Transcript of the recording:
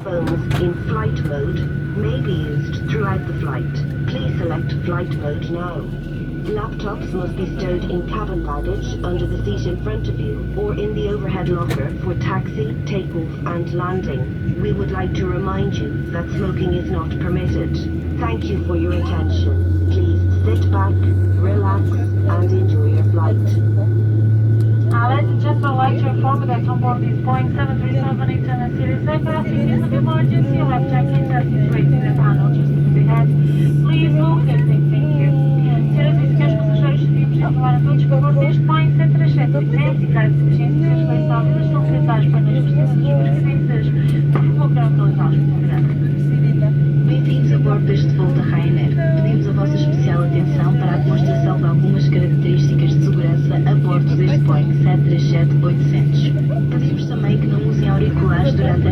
Phones in flight mode may be used throughout the flight. Please select flight mode now. Laptops must be stowed in cabin baggage under the seat in front of you or in the overhead locker for taxi, takeoff and landing. We would like to remind you that smoking is not permitted. Thank you for your attention. Please sit back, relax and enjoy your flight. Ladies and gentlemen, I'd like to inform you that on board this Boeing 737-800 series aircraft, in case of emergency, you have check-in desk situated in the panel just to the head. Please hold and thank you. Senhoras e senhores passageiros, devíamos informar a todos que a bordo deste Boeing 737 800 e caso de emergência seja feita algumas não sentadas para nas restrições das suas cabeças, por favor, para localizar os segurança. Bem-vindos a bordo deste voo da Rayannair. Pedimos a vossa especial atenção para a demonstração de algumas características de segurança a bordo deste Boeing 737-800. Pedimos também que não usem auriculares durante esta